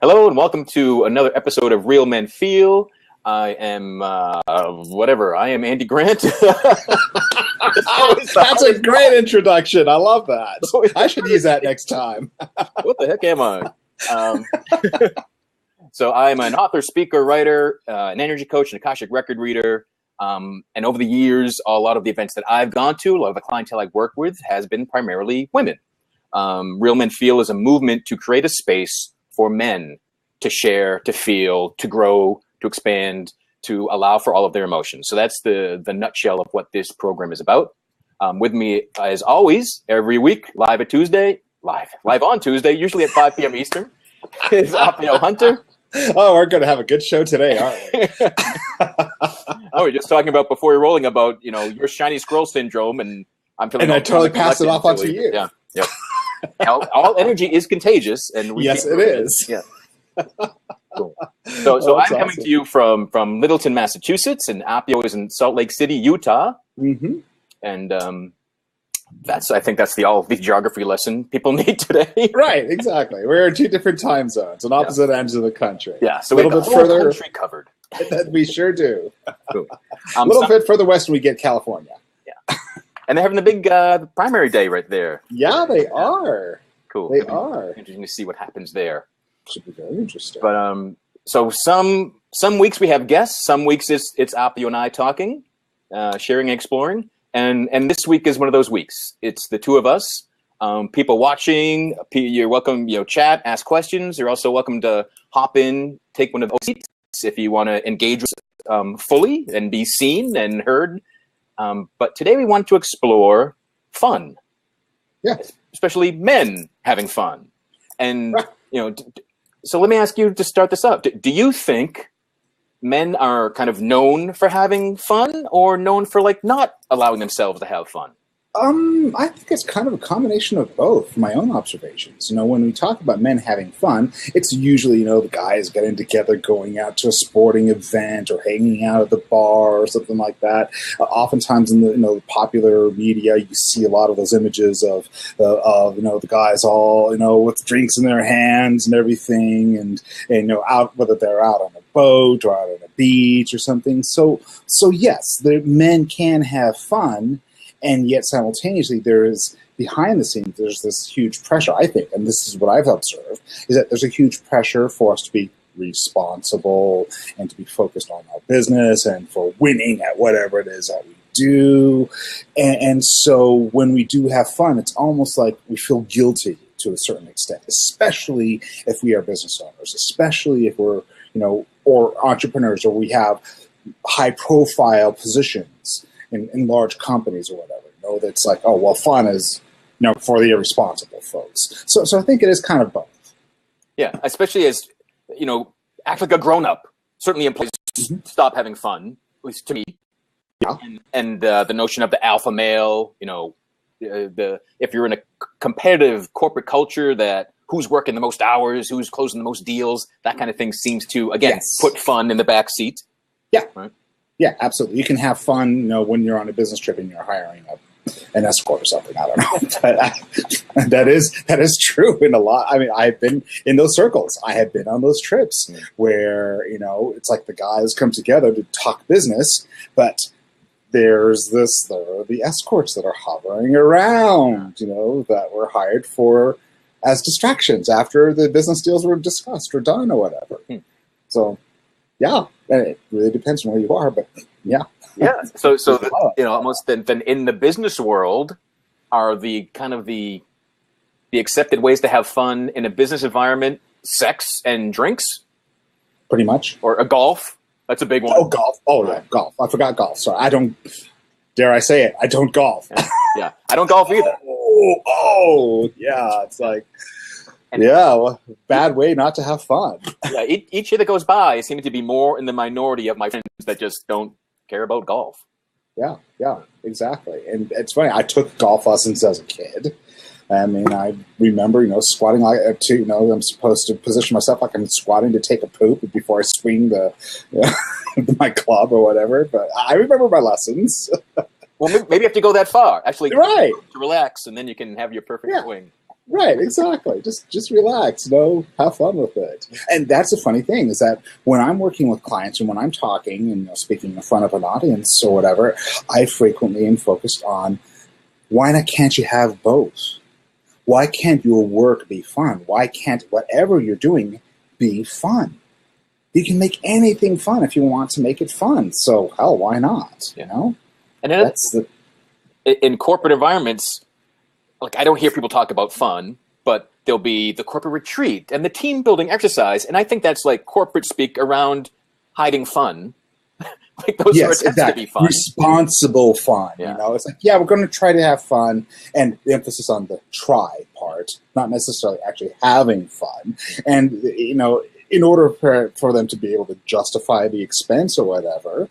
Hello and welcome to another episode of Real Men Feel. I am I am Andy Grant. That's a great introduction. I love that. I should use that next time. What the heck am I? So I'm an author, speaker, writer, an energy coach, an Akashic record reader. And over the years, a lot of the events that I've gone to, a lot of the clientele I've worked with has been primarily women. Real Men Feel is a movement to create a space for men to share, to feel, to grow, to expand, to allow for all of their emotions. So that's the nutshell of what this program is about. With me, as always, every week, live on Tuesday, usually at 5 p.m. Eastern, is Apio Hunter. Oh, we're going to have a good show today, aren't we? We're just talking about before we're rolling about, your shiny squirrel syndrome, and I'm feeling. And I totally passed it off onto you. Yeah. Yep. all energy is contagious, and yes, it is. Yeah. Cool. So I'm coming to you from Littleton, Massachusetts, and Apio is in Salt Lake City, Utah. Mm-hmm. And I think that's the geography lesson people need today. Right, exactly. We're in two different time zones on opposite ends of the country. Yeah, so a little bit further country covered. We sure do. Cool. A little bit further west, we get California. Yeah, and they're having the big primary day right there. Yeah, they are. Cool. They are. Interesting to see what happens there. Should be very interesting. But so some weeks we have guests. Some weeks it's Apio and I talking, sharing, and exploring. And this week is one of those weeks. It's the two of us. People watching, you're welcome. Chat, ask questions. You're also welcome to hop in, take one of those seats if you want to engage fully and be seen and heard. But today we want to explore fun. Yeah, especially men having fun. And so let me ask you to start this up. Do you think men are kind of known for having fun, or known for not allowing themselves to have fun? I think it's kind of a combination of both, from my own observations. When we talk about men having fun, it's usually, the guys getting together, going out to a sporting event or hanging out at the bar or something like that. Oftentimes in the popular media, you see a lot of those images of the guys all, with drinks in their hands and everything, and out, whether they're out on a boat or out on a beach or something. So yes, the men can have fun. And yet simultaneously, there is, behind the scenes, there's this huge pressure, I think, and this is what I've observed, is that there's a huge pressure for us to be responsible and to be focused on our business and for winning at whatever it is that we do. And so when we do have fun, it's almost like we feel guilty to a certain extent, especially if we are business owners, especially if we're, or entrepreneurs, or we have high-profile positions in large companies or whatever. That's like, oh, well, fun is, for the irresponsible folks. So I think it is kind of both. Yeah, especially as, act like a grown-up. Certainly implies stop having fun, at least to me. Yeah. And the notion of the alpha male, if you're in a competitive corporate culture, that who's working the most hours, who's closing the most deals, that kind of thing seems to, again, put fun in the back seat. Yeah. Right? Yeah, absolutely. You can have fun, when you're on a business trip and you're hiring an escort or something. I don't know. But that is true in a lot. I mean, I've been in those circles. I have been on those trips where, it's like the guys come together to talk business, but there's the escorts that are hovering around, that were hired for as distractions after the business deals were discussed or done or whatever. So, yeah, it really depends on where you are, but yeah. Yeah. So almost then in the business world are the kind of the accepted ways to have fun in a business environment, sex and drinks? Pretty much. Or a golf. That's a big one. Oh, golf. Oh, yeah, golf. I forgot golf. Sorry. I don't, dare I say it, I don't golf. Yeah. I don't golf either. Yeah. It's like, well, bad way not to have fun. Yeah, each year that goes by, I seem to be more in the minority of my friends that just don't care about golf. Yeah, exactly. And it's funny, I took golf lessons as a kid. I mean, I remember, squatting I'm supposed to position myself like I'm squatting to take a poop before I swing my club or whatever. But I remember my lessons. Well, maybe you have to go that far, actually, right, to relax, and then you can have your perfect swing. Right, exactly. Just relax, have fun with it. And that's the funny thing is that when I'm working with clients and when I'm talking and speaking in front of an audience or whatever, I frequently am focused on why not can't you have both? Why can't your work be fun? Why can't whatever you're doing be fun? You can make anything fun if you want to make it fun. So hell, why not? And then in corporate environments, like I don't hear people talk about fun, but there'll be the corporate retreat and the team building exercise, and I think that's like corporate speak around hiding fun. Like those are attempts to be fun. Responsible fun. It's like, we're going to try to have fun, and the emphasis on the try part, not necessarily actually having fun. And in order for them to be able to justify the expense or whatever,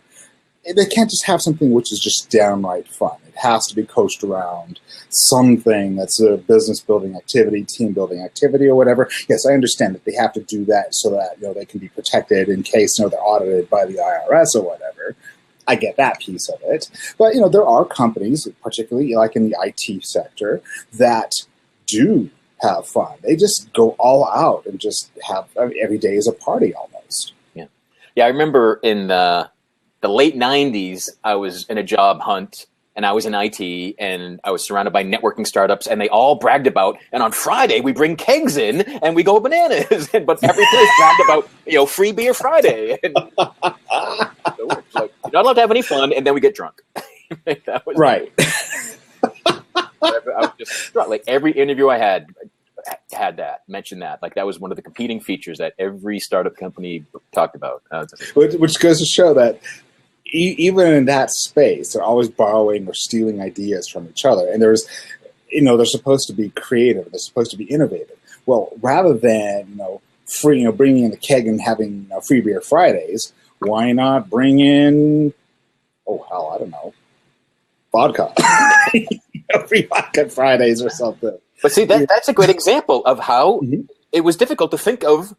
they can't just have something which is just downright fun. It has to be coached around something that's a business building activity, team building activity, or whatever. Yes, I understand that they have to do that so that they can be protected in case they're audited by the IRS or whatever. I get that piece of it, but there are companies, particularly like in the IT sector, that do have fun. They just go all out and just have every day is a party almost. Yeah. I remember in the late 90s, I was in a job hunt and I was in IT and I was surrounded by networking startups and they all bragged about, and on Friday we bring kegs in and we go bananas. But every place bragged about, free beer Friday. And so it's like, you're not allowed to have any fun, and then we get drunk. That was right. I was just struck. Like every interview I had mentioned that. Like that was one of the competing features that every startup company talked about. Which goes to show that even in that space, they're always borrowing or stealing ideas from each other. And they're supposed to be creative. They're supposed to be innovative. Well, rather than, bringing in a keg and having free beer Fridays, why not bring in, I don't know, vodka. Free vodka Fridays or something. But see, that's a great example of how it was difficult to think of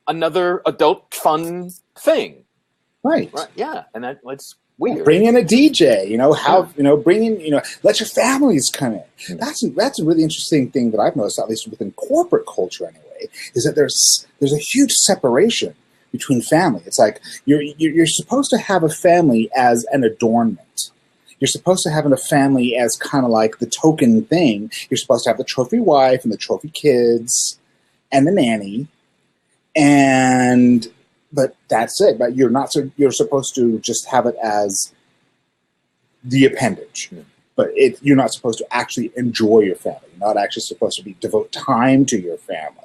another adult fun thing. Right. Yeah. And that's weird. Bring in a DJ, bring in, let your families come in. That's a really interesting thing that I've noticed, at least within corporate culture anyway, is that there's a huge separation between family. It's like you're supposed to have a family as an adornment. You're supposed to have a family as kind of like the token thing. You're supposed to have the trophy wife and the trophy kids and the nanny, but that's it. But you're supposed to just have it as the appendage. But you're not supposed to actually enjoy your family. You're not actually supposed to devote time to your family.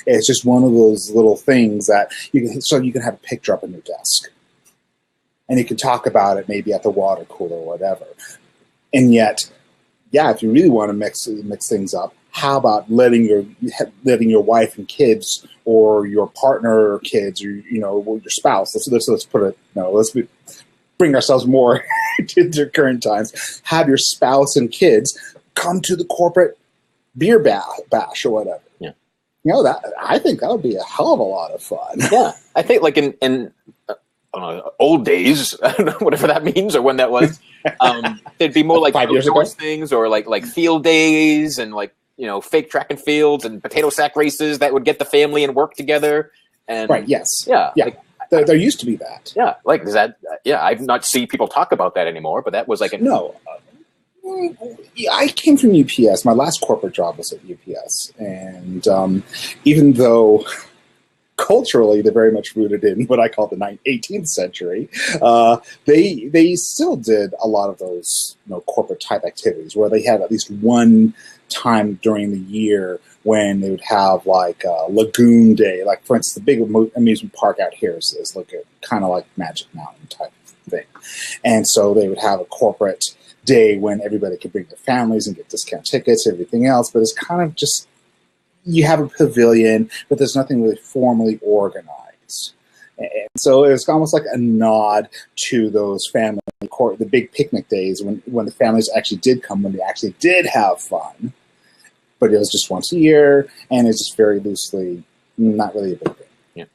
It's just one of those little things that you can have a picture up on your desk. And you can talk about it maybe at the water cooler or whatever. And yet, if you really want to mix things up, how about letting your wife and kids or your partner or kids or your spouse? Let's put it. Let's bring ourselves more to current times. Have your spouse and kids come to the corporate beer bash or whatever. Yeah. That I think that would be a hell of a lot of fun. Yeah, I think like in old days, I don't know, whatever that means or when that was. There'd be more like 5 years ago things or like field days and like fake track and fields and potato sack races that would get the family and work together. And right. Yes. Yeah. Like, there used to be that. Yeah. Like does that? Yeah. I've not seen people talk about that anymore. But that was like no. I came from UPS. My last corporate job was at UPS, and even though culturally they're very much rooted in what I call the 18th century, they still did a lot of those corporate type activities where they had at least one time during the year when they would have like a Lagoon Day. Like for instance, the big amusement park out here is kind of like Magic Mountain type thing, and so they would have a corporate day when everybody could bring their families and get discount tickets and everything else, but it's kind of just you have a pavilion, but there's nothing really formally organized. And so it was almost like a nod to those family the big picnic days when the families actually did come, when they actually did have fun. But it was just once a year, and it's just very loosely, not really a big thing. Yeah,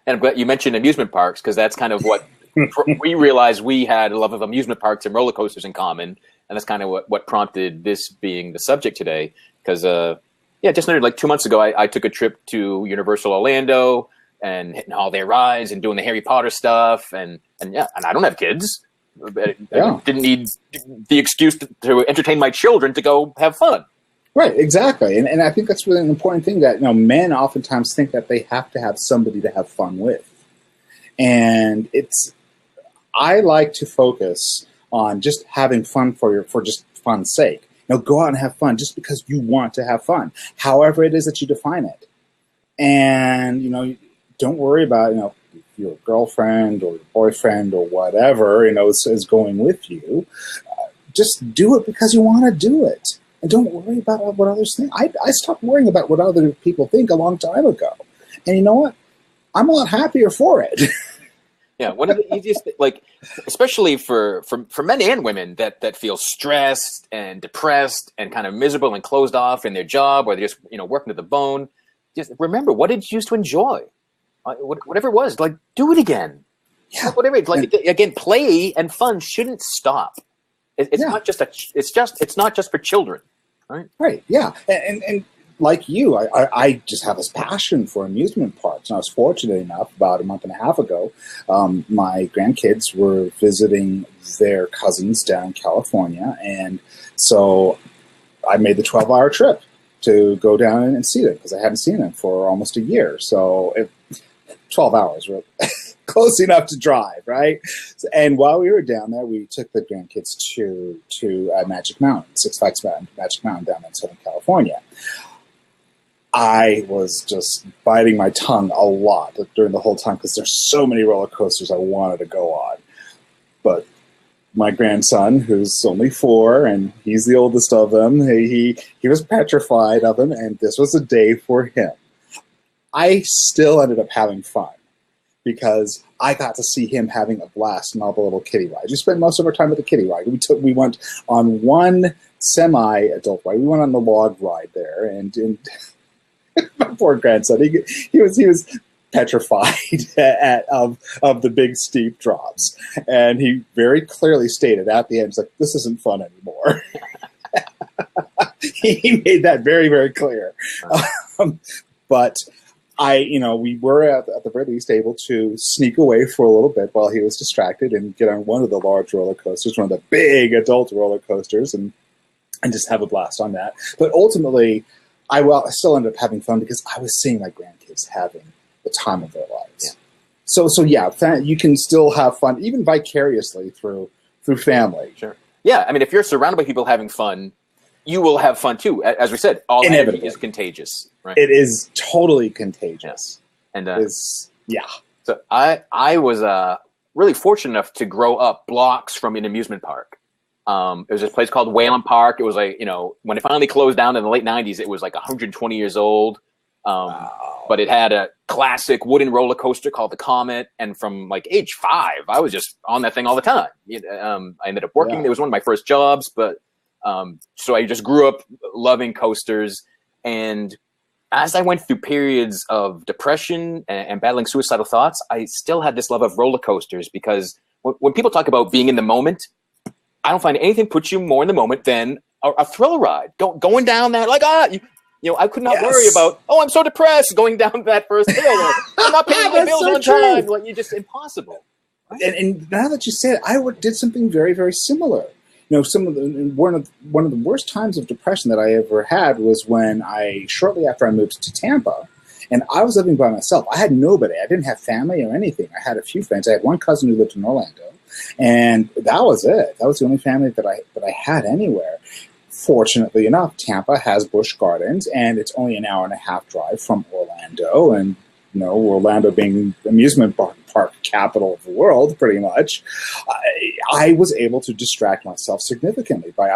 and but you mentioned amusement parks because that's kind of what we realized we had a love of amusement parks and roller coasters in common, and that's kind of what prompted this being the subject today. Because Yeah, just like 2 months ago, I took a trip to Universal Orlando and hitting all their rides and doing the Harry Potter stuff. And yeah, and I don't have kids. I didn't need the excuse to entertain my children to go have fun. Right, exactly. And I think that's really an important thing that, men oftentimes think that they have to have somebody to have fun with. And I like to focus on just having fun for just fun's sake. Go out and have fun just because you want to have fun, however it is that you define it. And, don't worry about, your girlfriend or your boyfriend or whatever, is going with you. Just do it because you want to do it. And don't worry about what others think. I stopped worrying about what other people think a long time ago. And you know what? I'm a lot happier for it. Yeah, one of the easiest, especially for men and women that feel stressed and depressed and kind of miserable and closed off in their job, or they're just working to the bone. Just remember, what did you used to enjoy? Whatever it was, do it again. Yeah, whatever. Again, play and fun shouldn't stop. It's not just it's not just for children, right? Right. Yeah, and like you, I just have this passion for amusement parks. And I was fortunate enough, about a month and a half ago, my grandkids were visiting their cousins down in California. And so I made the 12-hour trip to go down and see them because I hadn't seen them for almost a year. So 12 hours, really. Close enough to drive, right? And while we were down there, we took the grandkids to Magic Mountain, Six Flags Magic Mountain down in Southern California. I was just biting my tongue a lot during the whole time because there's so many roller coasters I wanted to go on. But my grandson, who's only 4, and he's the oldest of them, he was petrified of them, and this was a day for him. I still ended up having fun because I got to see him having a blast on all the little kiddie rides. We spent most of our time at the kiddie ride. We went on one semi-adult ride. We went on the log ride there, and my poor grandson, he was petrified of the big steep drops, and he very clearly stated at the end, he's like, "This isn't fun anymore." He made that very, very clear. But we were at the very least able to sneak away for a little bit while he was distracted and get on one of the large roller coasters, one of the big adult roller coasters, and just have a blast on that. But ultimately, I still ended up having fun because I was seeing my grandkids having the time of their lives. Yeah. So yeah, you can still have fun, even vicariously through family. Sure. Yeah, I mean, if you're surrounded by people having fun, you will have fun too. As we said, all energy is contagious, right? It is totally contagious. Yeah. And yeah. So I was really fortunate enough to grow up blocks from an amusement park. It was this place called Whalen Park. It was when it finally closed down in the late 90s, it was 120 years old. Wow. But it had a classic wooden roller coaster called the Comet. And from age 5, I was just on that thing all the time. I ended up working. Yeah. It was one of my first jobs, but so I just grew up loving coasters. And as I went through periods of depression and battling suicidal thoughts, I still had this love of roller coasters because when people talk about being in the moment, I don't find anything puts you more in the moment than a thrill ride. Going down that, I could not worry about, I'm so depressed going down that first hill. Or, I'm not paying the bills on time. You're just impossible. Right? And now that you say it, I did something very, very similar. One of the worst times of depression that I ever had was when shortly after I moved to Tampa, and I was living by myself. I had nobody. I didn't have family or anything. I had a few friends. I had one cousin who lived in Orlando, and that was it. That was the only family that I had anywhere. Fortunately enough, Tampa has Busch Gardens, and it's only an hour and a half drive from Orlando. And Orlando being amusement park capital of the world, pretty much, I was able to distract myself significantly by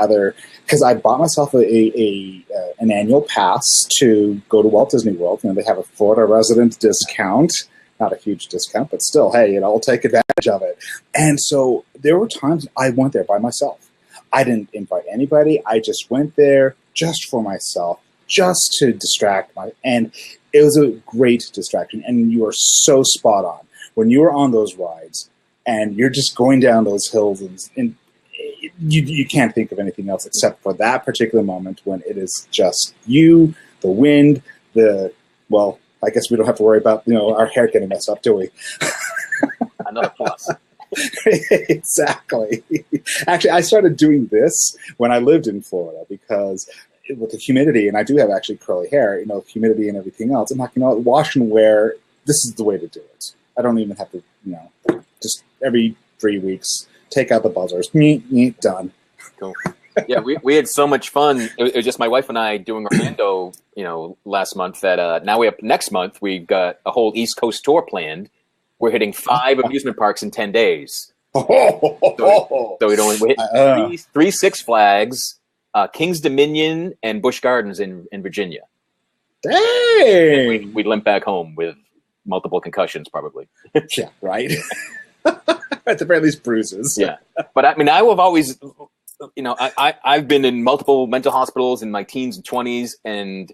because I bought myself an annual pass to go to Walt Disney World. They have a Florida resident discount. Not a huge discount, but still, hey, I'll take advantage of it. And so there were times I went there by myself. I didn't invite anybody. I just went there just for myself, just to distract and it was a great distraction. And you are so spot on. When you are on those rides and you're just going down those hills and you can't think of anything else except for that particular moment when it is just you, the wind, well, I guess we don't have to worry about our hair getting messed up, do we? Another plus. Exactly. Actually, I started doing this when I lived in Florida because with the humidity, and I do have actually curly hair, humidity and everything else. I'm like, wash and wear. This is the way to do it. I don't even have to, just every 3 weeks, take out the buzzers. Done. Cool. Yeah, we had so much fun. It was just my wife and I doing Orlando, last month. That now next month we've got a whole East Coast tour planned. We're hitting 5 amusement parks in 10 days. So we hit three Six Flags, King's Dominion, and Busch Gardens in Virginia. Dang! We limp back home with multiple concussions, probably. Yeah, right. At the very least, bruises. Yeah, but I mean, I have always, I've been in multiple mental hospitals in my teens and 20s, and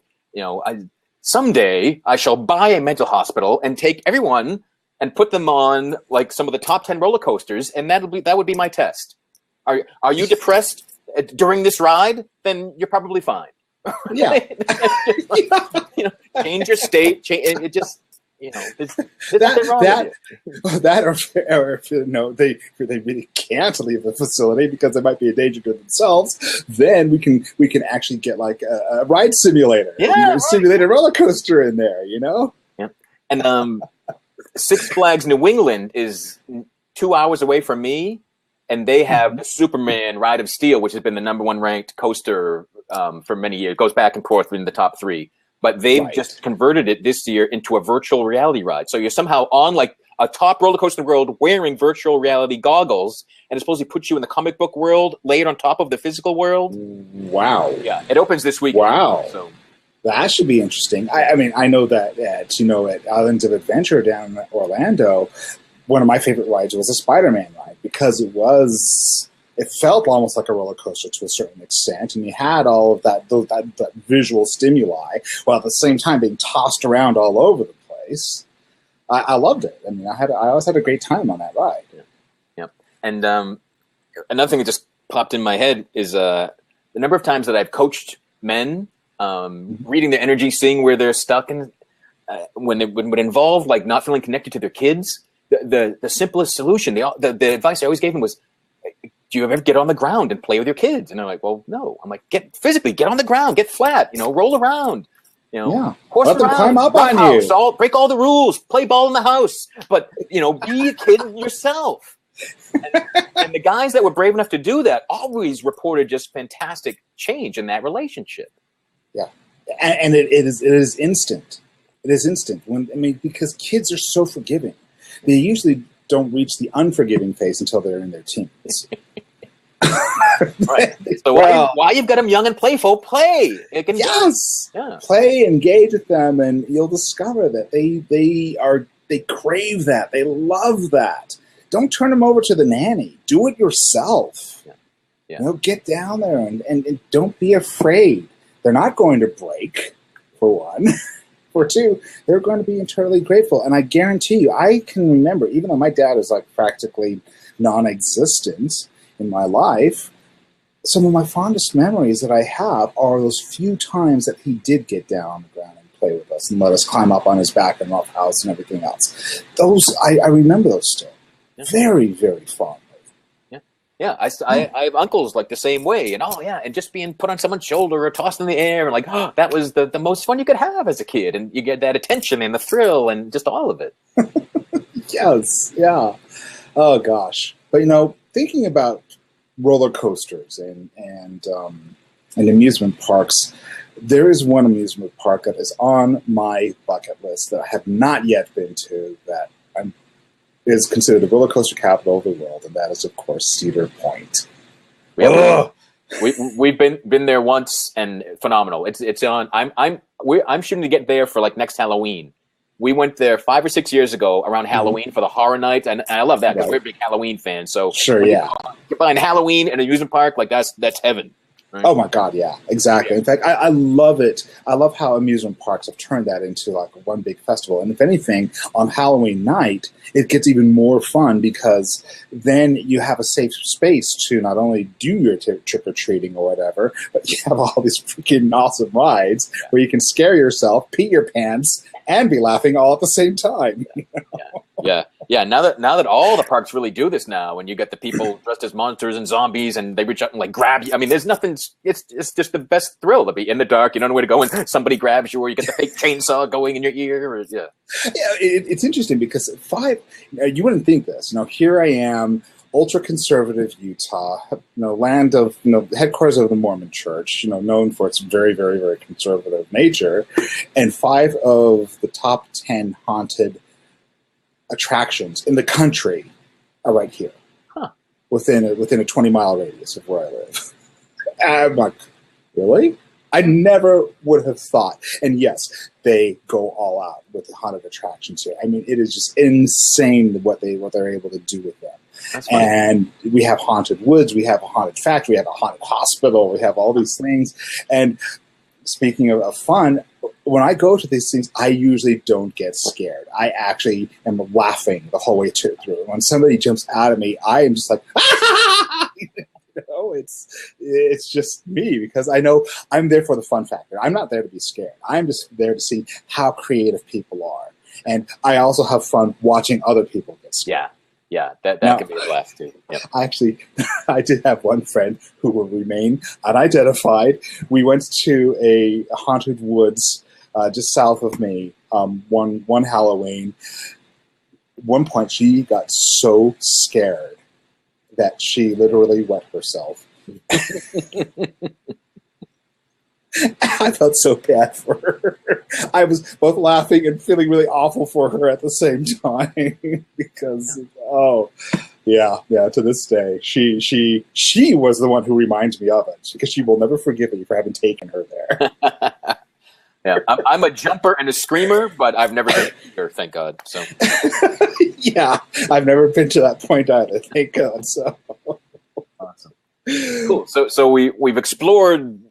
someday I shall buy a mental hospital and take everyone and put them on like some of the top 10 roller coasters, and that would be my test. Are you depressed during this ride? Then you're probably fine. Yeah. Change your state. It just. There's that or if they really can't leave the facility because they might be a danger to themselves, then we can actually get like a ride simulator, simulated roller coaster in there, Yeah, and Six Flags New England is 2 hours away from me, and they have the Superman Ride of Steel, which has been the #1 ranked coaster for many years. It goes back and forth in the top 3. But they've just converted it this year into a virtual reality ride. So you're somehow on like a top roller coaster in the world wearing virtual reality goggles, and it supposedly puts you in the comic book world laid on top of the physical world. Wow. Yeah, it opens this week. Wow. So that should be interesting. I mean, I know that at Islands of Adventure down in Orlando, one of my favorite rides was a Spider-Man ride because it felt almost like a roller coaster to a certain extent, and you had all of that visual stimuli, while at the same time being tossed around all over the place. I loved it. I mean, I always had a great time on that ride. Yeah. And another thing that just popped in my head is the number of times that I've coached men, reading their energy, seeing where they're stuck, and when it would involve like not feeling connected to their kids. The simplest solution, the advice I always gave them was, do you ever get on the ground and play with your kids? And they're like, well, no. I'm like, get on the ground, get flat, roll around, horse let them around, climb up on house, you. Break all the rules, play ball in the house, but be a kid yourself. And the guys that were brave enough to do that always reported just fantastic change in that relationship. Yeah, and it is instant. It is instant because kids are so forgiving. They usually don't reach the unforgiving phase until they're in their teens. Right. So why you've got them young and playful? Play. Yes. Yeah. Play, engage with them, and you'll discover that they crave that. They love that. Don't turn them over to the nanny. Do it yourself. Yeah. Get down there and don't be afraid. They're not going to break, for one. For two, they're going to be eternally grateful. And I guarantee you, I can remember, even though my dad is like practically non-existent in my life, some of my fondest memories that I have are those few times that he did get down on the ground and play with us and let us climb up on his back and rough house and everything else. Those, I remember those still. Yeah. Very, very fond. Yeah, I have uncles like the same way, and just being put on someone's shoulder or tossed in the air, and like, that was the most fun you could have as a kid, and you get that attention and the thrill and just all of it. Yes, yeah. Oh gosh, but thinking about roller coasters and amusement parks, there is one amusement park that is on my bucket list that I have not yet been to that is considered the roller coaster capital of the world, and that is, of course, Cedar Point. We've been there once, and phenomenal. It's on. I'm shooting to get there for like next Halloween. We went there 5 or 6 years ago around Halloween for the horror night, and I love that because we're big Halloween fans. So sure, yeah. You find Halloween and an amusement park, like that's heaven. right? Oh my God, yeah, exactly. In fact, I love it. I love how amusement parks have turned that into like one big festival. And if anything, on Halloween night, it gets even more fun because then you have a safe space to not only do your trick or treating or whatever, but you have all these freaking awesome rides where you can scare yourself, pee your pants, and be laughing all at the same time. Yeah. Now that all the parks really do this now, and you get the people dressed as monsters and zombies, and they reach out and like grab you. I mean, there's nothing. It's just the best thrill to be in the dark. You don't know where to go, and somebody grabs you, or you get the fake chainsaw going in your ear. It's interesting because you wouldn't think this. Here I am, ultra conservative Utah, land of headquarters of the Mormon Church, known for its very, very, very conservative nature, and 5 of the top 10 haunted attractions in the country are right here, within a 20-mile radius of where I live. I'm like, really? I never would have thought. And yes, they go all out with the haunted attractions here. I mean, it is just insane what they're able to do with them. And we have haunted woods, we have a haunted factory, we have a haunted hospital, we have all these things. And speaking of fun, when I go to these things, I usually don't get scared. I actually am laughing the whole way through. When somebody jumps out at me, I am just like, it's just me, because I know I'm there for the fun factor. I'm not there to be scared. I'm just there to see how creative people are. And I also have fun watching other people get scared. Yeah, that can be a laugh too. Yep. I did have one friend who will remain unidentified. We went to a haunted woods just south of me one Halloween. At one point, she got so scared that she literally wet herself. I felt so bad for her. I was both laughing and feeling really awful for her at the same time because, to this day, she was the one who reminds me of it, because she will never forgive me for having taken her there. Yeah, I'm a jumper and a screamer, but I've never been here, thank God. So, yeah, I've never been to that point either, thank God. So, awesome, cool. So we've explored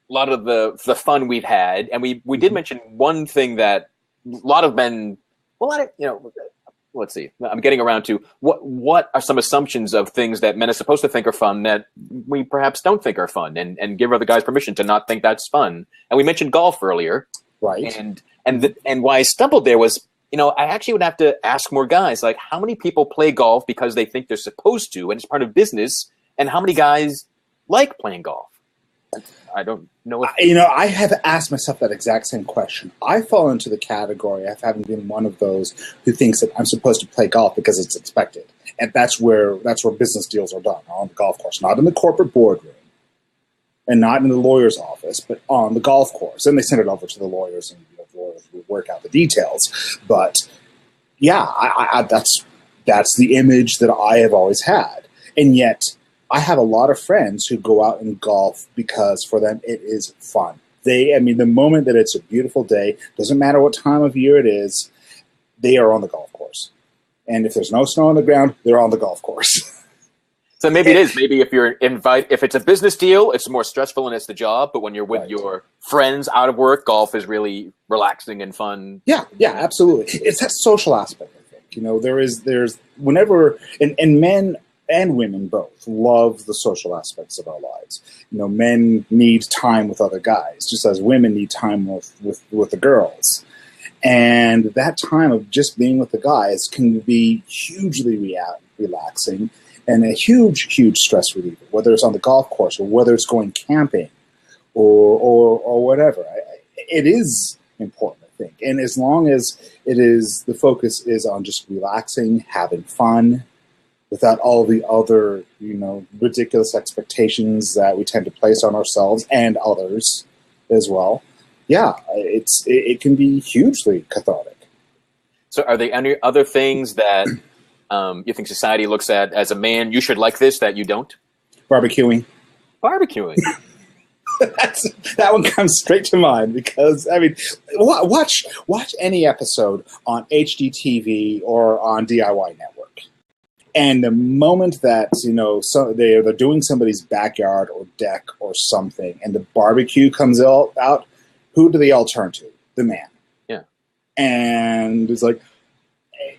a lot of the fun we've had, and we did mention one thing that a lot of men, let's see, I'm getting around to what are some assumptions of things that men are supposed to think are fun that we perhaps don't think are fun, and give other guys permission to not think that's fun. And we mentioned golf earlier, right? And why I stumbled there was, I actually would have to ask more guys, like, how many people play golf because they think they're supposed to and it's part of business, and how many guys like playing golf? I don't know. I have asked myself that exact same question. I fall into the category of having been one of those who thinks that I'm supposed to play golf because it's expected, and that's where business deals are done, on the golf course, not in the corporate boardroom, and not in the lawyer's office, but on the golf course. And they send it over to the lawyers, and the lawyers will work out the details. But yeah, that's the image that I have always had, and yet I have a lot of friends who go out and golf because for them it is fun. The moment that it's a beautiful day, doesn't matter what time of year it is, they are on the golf course. And if there's no snow on the ground, they're on the golf course. So maybe it is. Maybe if it's a business deal, it's more stressful and it's the job. But when you're with your friends out of work, golf is really relaxing and fun. Yeah, absolutely. It's that social aspect, I think. There's whenever, and men and women both love the social aspects of our lives. Men need time with other guys, just as women need time with the girls. And that time of just being with the guys can be hugely relaxing and a huge, huge stress reliever, whether it's on the golf course or whether it's going camping or whatever. It is important, I think. And as long as the focus is on just relaxing, having fun, without all the other, ridiculous expectations that we tend to place on ourselves and others as well. Yeah, it can be hugely cathartic. So are there any other things that you think society looks at as a man, you should like this, that you don't? Barbecuing. That one comes straight to mind because, watch any episode on HGTV or on DIY Network. And the moment that, so they're doing somebody's backyard or deck or something, and the barbecue comes out, who do they all turn to? The man. Yeah. And it's like,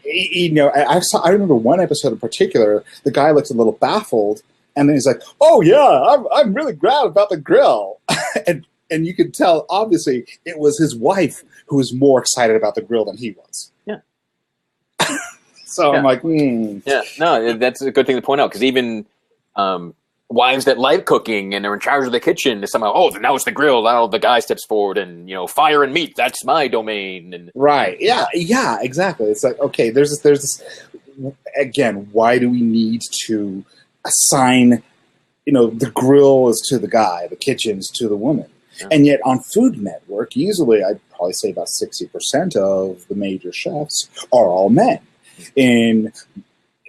I remember one episode in particular, the guy looks a little baffled, and then he's like, "Oh yeah, I'm really glad about the grill," and you could tell obviously it was his wife who was more excited about the grill than he was. Yeah. So yeah. I'm like, Yeah, no, that's a good thing to point out, because even wives that like cooking and are in charge of the kitchen, somehow, now it's the grill. Now the guy steps forward and, fire and meat, that's my domain. And right, yeah, exactly. It's like, okay, there's this. Again, why do we need to assign, the grill is to the guy, the kitchen's to the woman? Yeah. And yet on Food Network, easily, I'd probably say about 60% of the major chefs are all men. And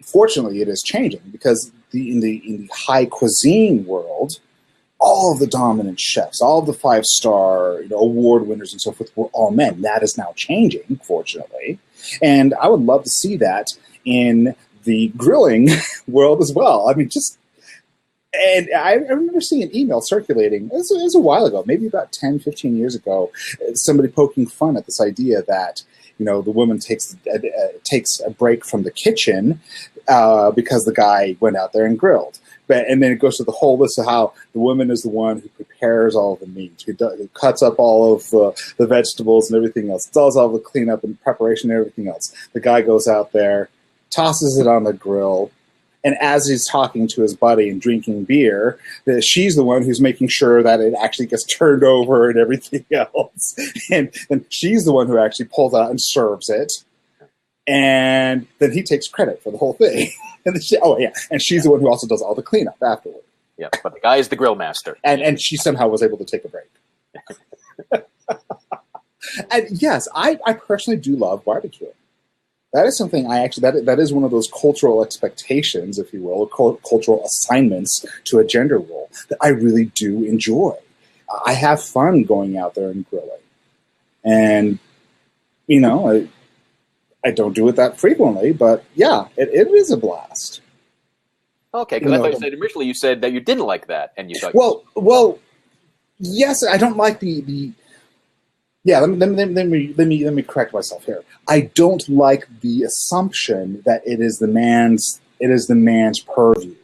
fortunately, it is changing, because in the high cuisine world, all of the dominant chefs, all of the 5-star award winners and so forth were all men. That is now changing, fortunately. And I would love to see that in the grilling world as well. I mean, and I remember seeing an email circulating, it was a while ago, maybe about 10, 15 years ago, somebody poking fun at this idea that, the woman takes a break from the kitchen because the guy went out there and grilled. And then it goes to the whole list of how the woman is the one who prepares all of the meat, who cuts up all of the vegetables and everything else, does all the cleanup and preparation and everything else. The guy goes out there, tosses it on the grill, and as he's talking to his buddy and drinking beer, she's the one who's making sure that it actually gets turned over and everything else. And she's the one who actually pulls out and serves it. And then he takes credit for the whole thing. And she's the one who also does all the cleanup afterward. Yeah, but the guy is the grill master. And she somehow was able to take a break. And yes, I personally do love barbecuing. That is something that is one of those cultural expectations, if you will, or cultural assignments to a gender role that I really do enjoy. I have fun going out there and grilling. And, I don't do it that frequently, but yeah, it is a blast. Okay, because I thought originally you said that you didn't like that, and you thought. Well, yes, I don't like the. Yeah, let me correct myself here. I don't like the assumption that it is the man's purview.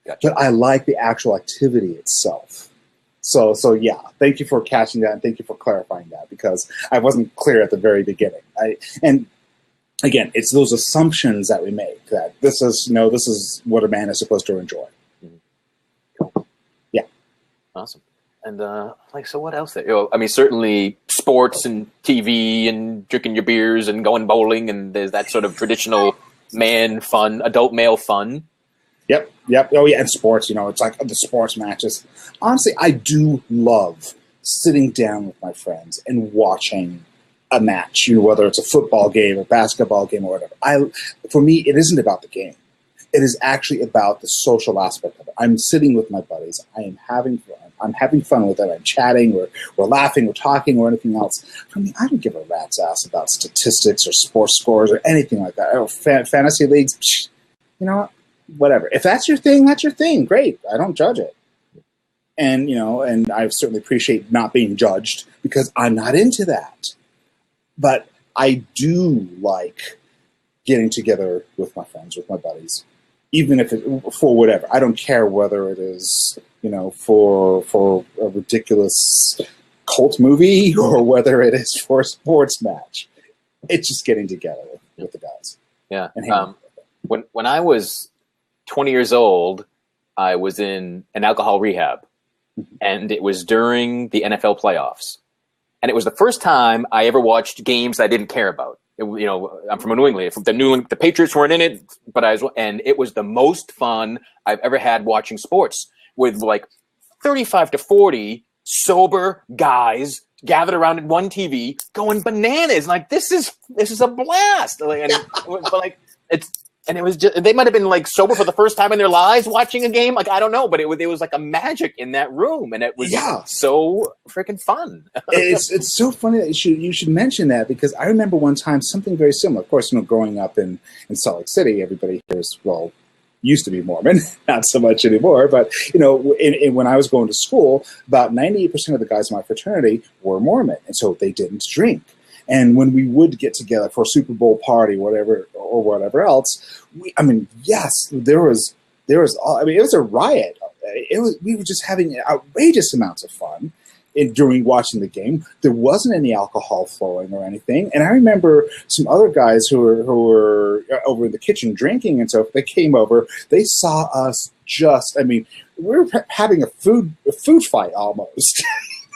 Gotcha. But I like the actual activity itself. So yeah, thank you for catching that, and thank you for clarifying that, because I wasn't clear at the very beginning. And again, it's those assumptions that we make, that this is what a man is supposed to enjoy. Mm-hmm. Cool. Yeah. Awesome. And so what else? Certainly sports and TV and drinking your beers and going bowling, and there's that sort of traditional man fun, adult male fun. Yep. Oh yeah, and sports. It's like the sports matches. Honestly, I do love sitting down with my friends and watching a match. Whether it's a football game or basketball game or whatever. For me, it isn't about the game. It is actually about the social aspect of it. I'm sitting with my buddies. I am having fun. I'm having fun with it. I'm chatting, we're laughing, we're talking, or anything else. For me, I don't give a rat's ass about statistics or sports scores or anything like that. Fantasy leagues, whatever. If that's your thing, that's your thing. Great. I don't judge it. And, and I certainly appreciate not being judged, because I'm not into that. But I do like getting together with my friends, with my buddies, even if for whatever. I don't care whether it is, for a ridiculous cult movie or whether it is for a sports match. It's just getting together with the guys. Yeah. When I was 20 years old, I was in an alcohol rehab, and it was during the NFL playoffs. And it was the first time I ever watched games I didn't care about. I'm from New England. The Patriots weren't in it, and it was the most fun I've ever had watching sports, with like 35 to 40 sober guys gathered around in one TV going bananas. Like, this is a blast. But it's And it was just, they might have been like sober for the first time in their lives watching a game. Like, I don't know, but it was like a magic in that room, and it was so freaking fun. It's so funny that you should mention that, because I remember one time something very similar. Of course, growing up in Salt Lake City, everybody here is, well, used to be Mormon, not so much anymore. But, when I was going to school, about 98% of the guys in my fraternity were Mormon. And so they didn't drink. And when we would get together for a Super Bowl party, whatever else, yes, there was, it was a riot. We were just having outrageous amounts of fun during watching the game. There wasn't any alcohol flowing or anything. And I remember some other guys who were over in the kitchen drinking and so they came over. They saw us we were having a food fight almost.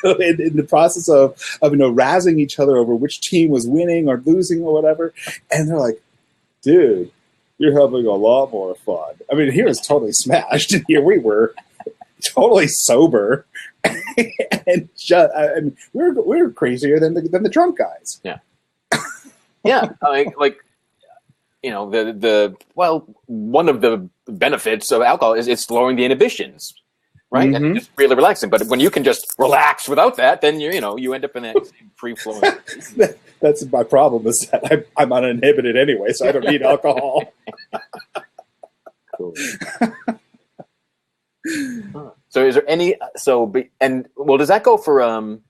In the process of razzing each other over which team was winning or losing or whatever. And they're like, dude, you're having a lot more fun. Here was totally smashed, and here we were totally sober. And we were crazier than the drunk guys. Yeah. Yeah. One of the benefits of alcohol is it's lowering the inhibitions. Right, mm-hmm. And just really relaxing. But when you can just relax without that, then you end up in that free flowing. That's my problem, is that I'm uninhibited anyway, so I don't need alcohol. Cool. So, is there any? Does that go for? And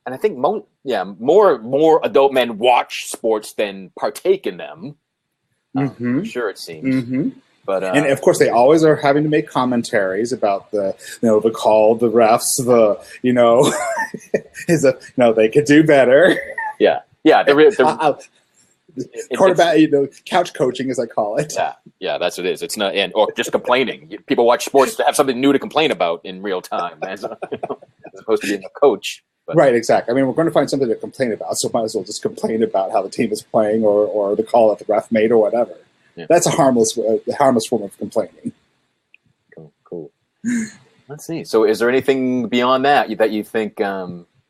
I think more adult men watch sports than partake in them. Mm-hmm. I'm sure it seems. Mm-hmm. But, and of course, they always are having to make commentaries about the call, the refs, they could do better. Yeah. Quarterback, couch coaching, as I call it. Yeah, that's what it is. It's not, or just complaining. People watch sports to have something new to complain about in real time, as opposed to being a coach. But. Right, exactly. We're going to find something to complain about, so might as well just complain about how the team is playing or the call that the ref made or whatever. Yeah. That's a harmless form of complaining. Cool. Let's see. So, is there anything beyond that you think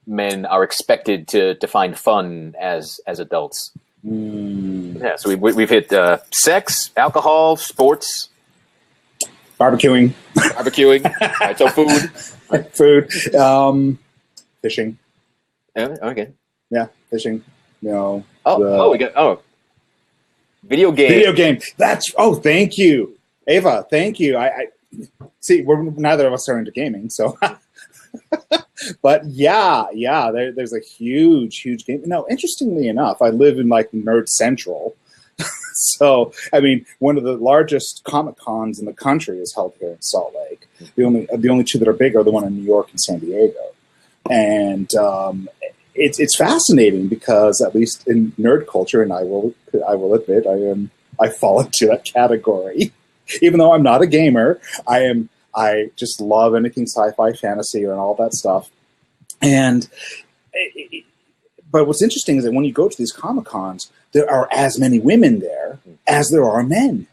men are expected to find fun as adults? Yeah. So we've hit sex, alcohol, sports, barbecuing. All right, so food, fishing. Okay. Yeah, fishing. We got Video game. Thank you, Ava. Thank you. I see. Neither of us are into gaming, so. But there's a huge game. Now, interestingly enough, I live in Nerd Central, so one of the largest Comic Cons in the country is held here in Salt Lake. The only two that are big are the one in New York and San Diego, and it's fascinating because, at least in nerd culture, and I will admit I fall into that category. Even though I'm not a gamer, I just love anything sci-fi, fantasy, and all that stuff. But what's interesting is that when you go to these Comic Cons, there are as many women there as there are men.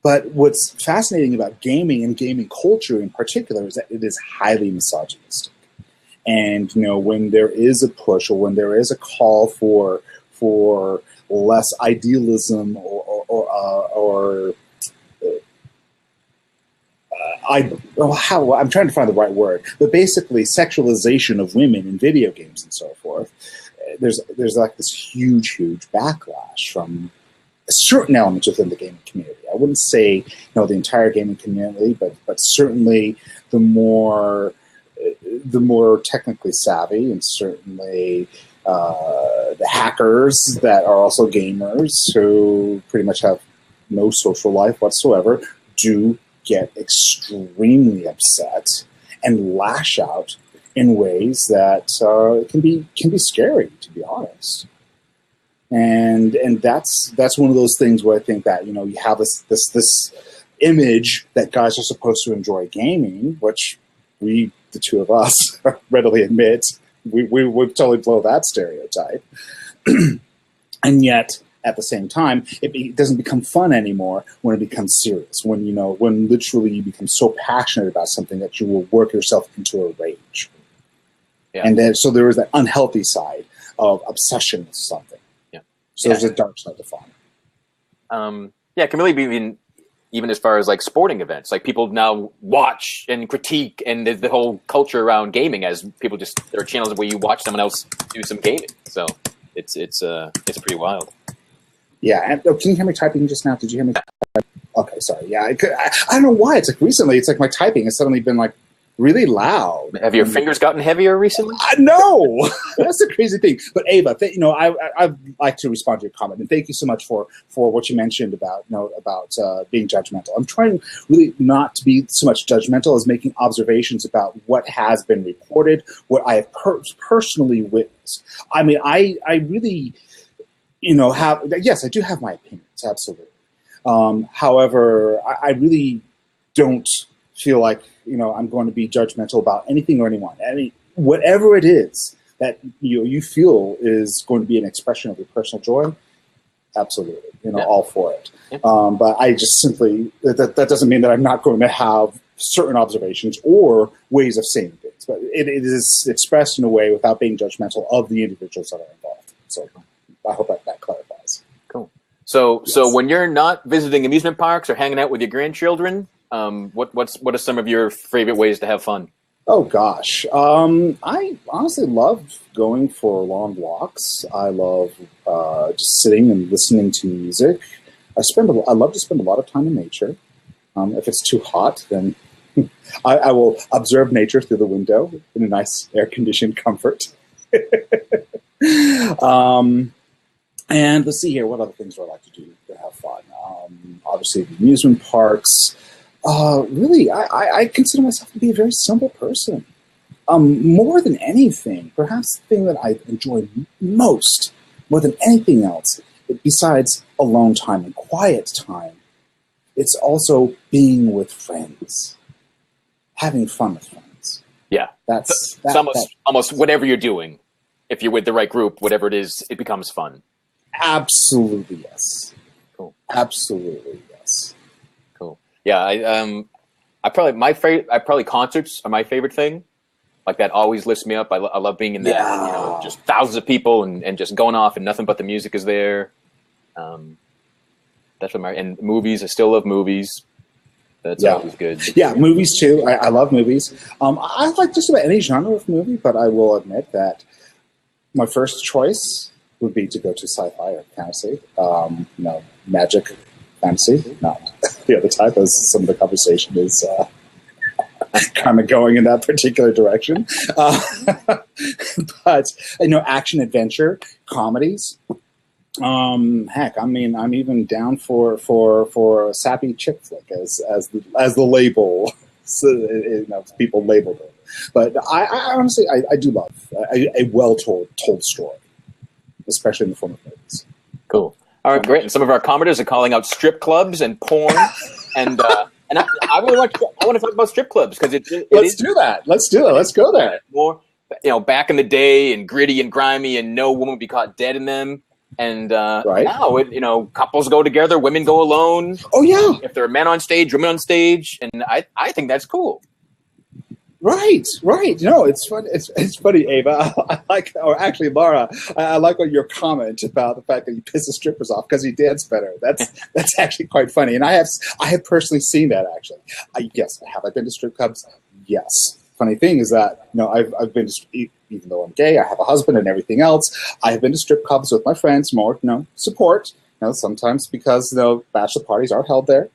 But what's fascinating about gaming and gaming culture in particular is that it is highly misogynistic. And when there is a push or when there is a call for less idealism I'm trying to find the right word, but basically sexualization of women in video games and so forth, there's this huge backlash from certain elements within the gaming community. I wouldn't say the entire gaming community, but certainly the more technically savvy, and certainly the hackers that are also gamers who pretty much have no social life whatsoever do get extremely upset and lash out in ways that can be scary, to be honest. And that's one of those things where I think that you have this image that guys are supposed to enjoy gaming, which we, the two of us, readily admit we totally blow that stereotype. And yet, at the same time, it doesn't become fun anymore when it becomes serious. When literally you become so passionate about something that you will work yourself into a rage. Yeah. And then so there is that unhealthy side of obsession with something. Yeah. So there's a dark side to fun. Yeah, it can really be even as far as like sporting events. Like people now watch and critique, and the whole culture around gaming as people just there are channels where you watch someone else do some gaming. So it's pretty wild. Yeah, and, can you hear me typing just now? Did you hear me? Okay, sorry. Yeah, I don't know why. It's like recently, it's like my typing has suddenly been like really loud. Have your fingers gotten heavier recently? No, that's the crazy thing. But Ava, I'd like to respond to your comment, and thank you so much for what you mentioned about being judgmental. I'm trying really not to be so much judgmental as making observations about what has been reported, what I have personally witnessed. I mean, I really, I do have my opinions, absolutely. However, I really don't feel like I'm going to be judgmental about anything or anyone. I mean, whatever it is that you feel is going to be an expression of your personal joy, absolutely, all for it. Yeah. But I just simply that doesn't mean that I'm not going to have certain observations or ways of saying things. But it is expressed in a way without being judgmental of the individuals that are involved. So I hope that clarifies. Cool. So when you're not visiting amusement parks or hanging out with your grandchildren, what are some of your favorite ways to have fun? Oh gosh, I honestly love going for long walks. I love just sitting and listening to music. I love to spend a lot of time in nature. If it's too hot, then I will observe nature through the window in a nice air-conditioned comfort. And let's see here, what other things do I like to do to have fun? Obviously, the amusement parks. Really, I consider myself to be a very simple person. More than anything, perhaps the thing that I enjoy most, more than anything else, besides alone time and quiet time, it's also being with friends, having fun with friends. Yeah, it's almost whatever you're doing. If you're with the right group, whatever it is, it becomes fun. Absolutely, yes. Cool. Absolutely, yes. Cool. Yeah, probably concerts are my favorite thing. Like that always lifts me up. I love being in that, Yeah. just thousands of people and just going off and nothing but the music is there. That's what and movies. I still love movies. That's always good. Yeah, movies too. I love movies. I like just about any genre of movie, but I will admit that my first choice would be to go to sci-fi or fantasy. Magic fantasy, not the other type, as some of the conversation is kind of going in that particular direction. But action, adventure, comedies. Heck, I mean, I'm even down for a sappy chick flick as the label, people labeled it. But I honestly do love a well-told story, especially in the form of movies. Cool. All right, great. And some of our commenters are calling out strip clubs and porn, and I really want to talk about strip clubs because Let's do that. Let's go there. More, back in the day, and gritty and grimy, and no woman would be caught dead in them. And now, couples go together, women go alone. Oh yeah. If there are men on stage, women on stage, and I think that's cool. Right. No, it's fun. It's funny, Ava. Actually, Laura, I like your comment about the fact that you piss the strippers off because you dance better. That's actually quite funny, and I have personally seen that actually. Yes, have I been to strip clubs? Yes. Funny thing is that I've been to, even though I'm gay, I have a husband and everything else. I have been to strip clubs with my friends, more support. Sometimes because bachelor parties are held there,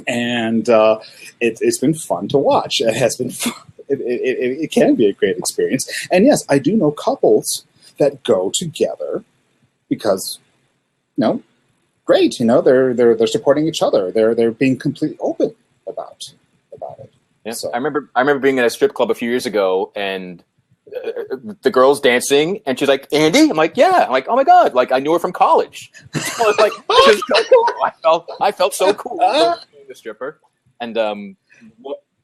and it's been fun to watch. It has been fun. It can be a great experience. And yes, I do know couples that go together because, great. They're supporting each other. They're being completely open about it. Yeah. So. I remember being in a strip club a few years ago, and the girl's dancing, and she's like, "Andy," I'm like, "Yeah." I'm like, "Oh my god!" Like I knew her from college. I was like, "This is so cool." I felt so cool being the stripper, and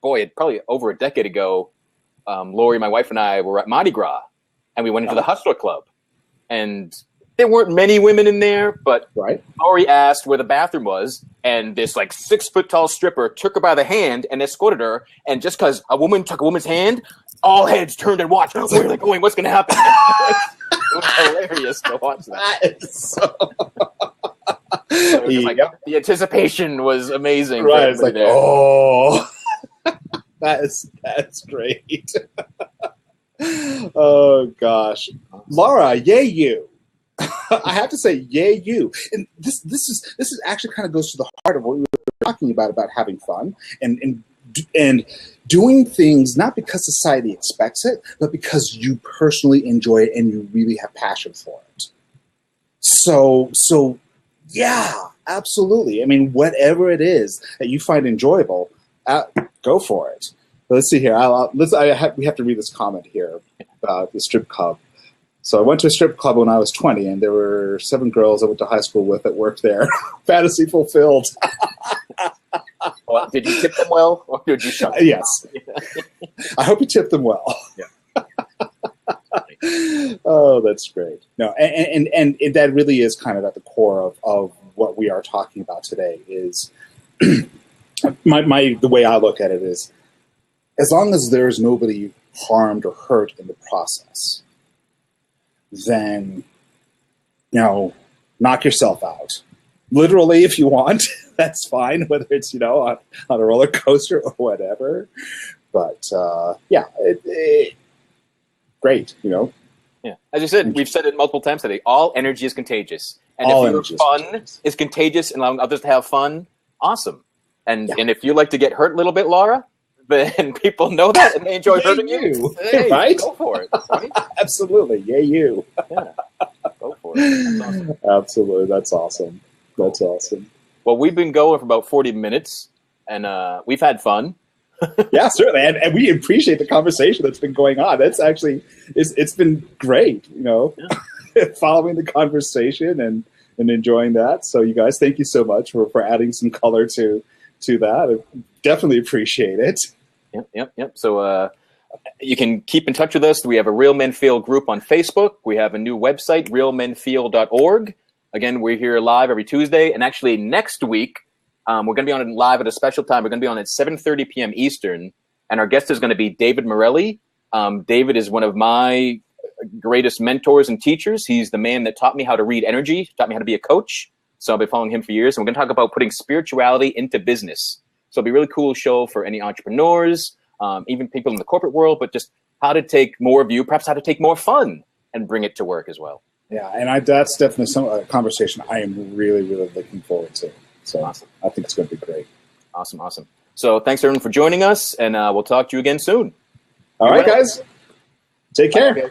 boy, probably over a decade ago, Lori, my wife, and I were at Mardi Gras, and we went into the Hustler Club, and there weren't many women in there, but Lori asked where the bathroom was, and this 6-foot-tall stripper took her by the hand and escorted her, and just because a woman took a woman's hand, all heads turned and watched. Where are they going? What's going to happen? It was hilarious to watch that. So it was just like, Yep. the anticipation was amazing. for Right. It's like, everybody there. oh, that's great. Oh gosh, Laura, yay you! I have to say, yay you! And this is actually kind of goes to the heart of what we were talking about having fun and doing things not because society expects it, but because you personally enjoy it and you really have passion for it. So yeah, absolutely. I mean, whatever it is that you find enjoyable, go for it. Let's see here. We have to read this comment here about the strip club. So I went to a strip club when I was 20, and there were 7 girls I went to high school with that worked there. Fantasy fulfilled. Well, did you tip them well, or did you shut them? Yes. I hope you tipped them well. Yeah. Oh, that's great. No, and that really is kind of at the core of what we are talking about today. Is the way I look at it is, as long as there's nobody harmed or hurt in the process, then, knock yourself out. Literally, if you want, that's fine, whether it's, on a roller coaster or whatever. But, great, Yeah. As you said, we've said it multiple times today, all energy is contagious. And All if your energy is fun contagious. is contagious and allowing others to have fun, awesome. And Yeah. and if you like to get hurt a little bit, Laura, then people know that and they enjoy Yay hurting you. you. Hey, Right? go for it. Right? Absolutely. Yay, you. Yeah. Go for it. That's awesome. Absolutely. That's awesome. That's awesome. Well, we've been going for about 40 minutes, and we've had fun. Yeah, certainly. And we appreciate the conversation that's been going on. That's actually, it's been great, following the conversation and enjoying that. So you guys, thank you so much for adding some color to that. I definitely appreciate it. Yep. So you can keep in touch with us. We have a Real Men Feel group on Facebook. We have a new website, realmenfeel.org. Again, we're here live every Tuesday. And actually next week, we're going to be on live at a special time. We're going to be on at 7:30 p.m. Eastern. And our guest is going to be David Morelli. David is one of my greatest mentors and teachers. He's the man that taught me how to read energy, taught me how to be a coach. So I've been following him for years. And we're going to talk about putting spirituality into business. So it'll be a really cool show for any entrepreneurs, even people in the corporate world, but just how to take more of you, perhaps how to take more fun and bring it to work as well. Yeah, and that's definitely a conversation I am really, really looking forward to. So Awesome. I think it's going to be great. Awesome. So thanks everyone for joining us, and we'll talk to you again soon. All right, guys. Take care. Bye.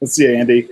Let's see you, Andy.